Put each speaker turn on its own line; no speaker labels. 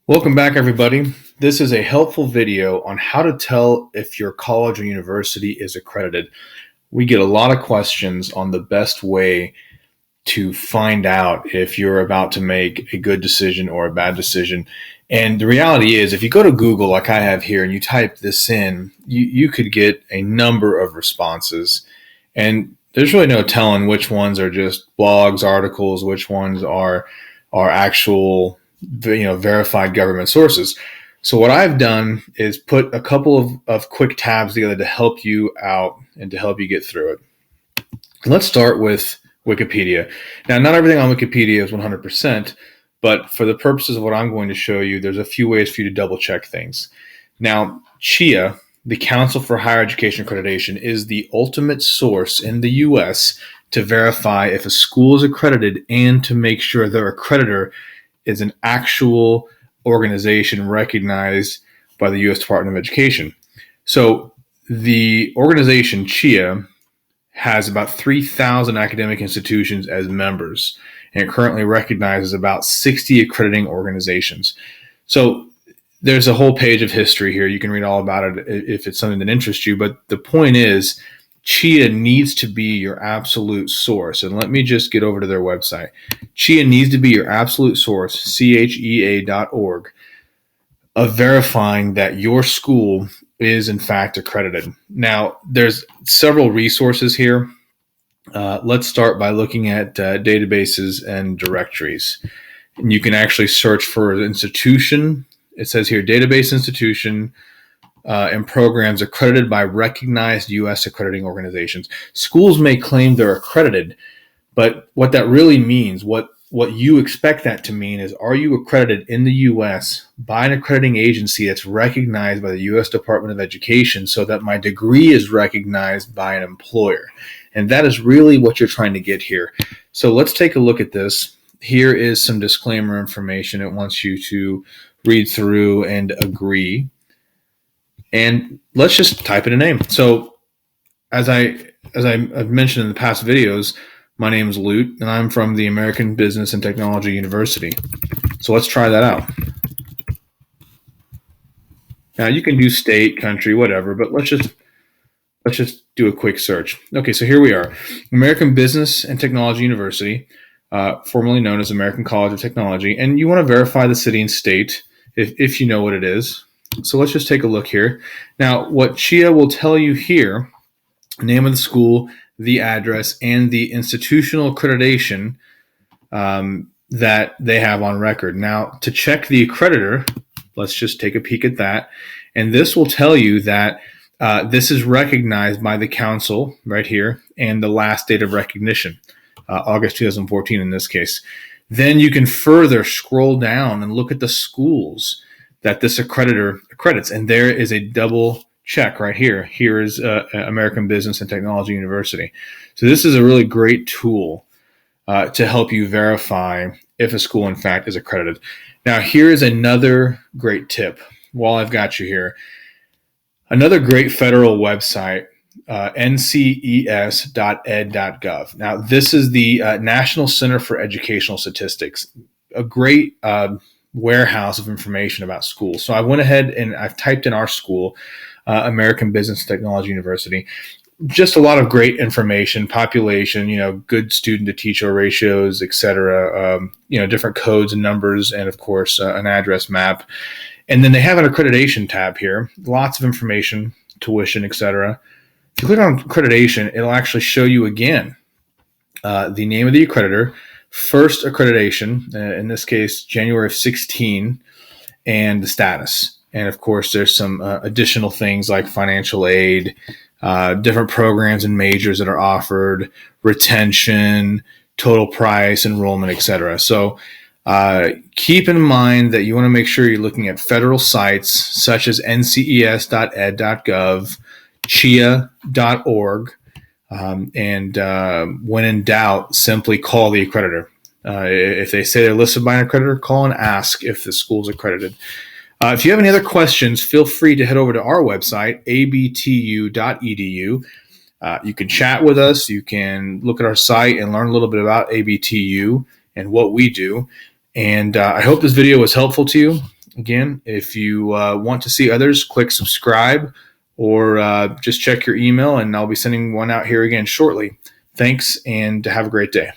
Welcome back, everybody. This is a helpful video on how to tell if your college or university is accredited. We get a lot of questions on the best way to find out if you're about to make a good decision or a bad decision. And the reality is, if you go to Google like I have here and you type this in, you could get a number of responses. And there's really no telling which ones are just blogs, articles, which ones are actual verified government sources. So what I've done is put a couple of quick tabs together to help you out and to help you get through it. Let's start with Wikipedia. Now, not everything on Wikipedia is 100%, but for the purposes of what I'm going to show you, there's a few ways for you to double check things. Now, CHEA, the Council for Higher Education Accreditation, is the ultimate source in the U.S. to verify if a school is accredited and to make sure their accreditor is an actual organization recognized by the U.S. Department of Education. So the organization CHEA has about 3,000 academic institutions as members, and it currently recognizes about 60 accrediting organizations. So there's a whole page of history here. You can read all about it if it's something that interests you. But the point is, CHEA needs to be your absolute source. And let me just get over to their website. CHEA needs to be your absolute source, CHEA.org, of verifying that your school is in fact accredited. Now, there's several resources here. Let's start by looking at databases and directories. And you can actually search for an institution. It says here, database institution, and programs accredited by recognized U.S. accrediting organizations. Schools may claim they're accredited, but what that really means, what you expect that to mean is, are you accredited in the U.S. by an accrediting agency that's recognized by the U.S. Department of Education so that my degree is recognized by an employer? And that is really what you're trying to get here. So let's take a look at this. Here is some disclaimer information. It wants you to read through and agree. And let's just type in a name. So as I've mentioned in the past videos, my name is Lute, and I'm from the American Business and Technology University. So let's try that out. Now you can do state, country, whatever, but let's just do a quick search. Okay, so here we are, American Business and Technology University, formerly known as American College of Technology, and you want to verify the city and state if you know what it is. So let's just take a look here. Now, what CHEA will tell you here, name of the school, the address, and the institutional accreditation that they have on record. Now, to check the accreditor, let's just take a peek at that. And this will tell you that this is recognized by the council right here, and the last date of recognition, August 2014 in this case. Then you can further scroll down and look at the schools that this accreditor accredits. And there is a double check right here. Here is American Business and Technology University. So this is a really great tool to help you verify if a school in fact is accredited. Now, here is another great tip while I've got you here. Another great federal website, NCES.ed.gov. Now, this is the National Center for Educational Statistics, a great warehouse of information about schools. So I went ahead and I've typed in our school, American Business and Technology University. Just a lot of great information, population, good student to teacher ratios, et cetera, different codes and numbers, and of course, an address map. And then they have an accreditation tab here, lots of information, tuition, et cetera. If you click on accreditation, it'll actually show you again the name of the accreditor, first accreditation, in this case, January of 16, and the status. And of course, there's some additional things like financial aid, different programs and majors that are offered, retention, total price, enrollment, etc. So keep in mind that you want to make sure you're looking at federal sites such as NCES.ed.gov, CHEA.org, and when in doubt, simply call the accreditor. If they say they're listed by an accreditor, call and ask if the school is accredited. If you have any other questions, feel free to head over to our website, abtu.edu. You can chat with us. You can look at our site and learn a little bit about ABTU and what we do. And I hope this video was helpful to you. Again, if you want to see others, click subscribe or just check your email, and I'll be sending one out here again shortly. Thanks, and have a great day.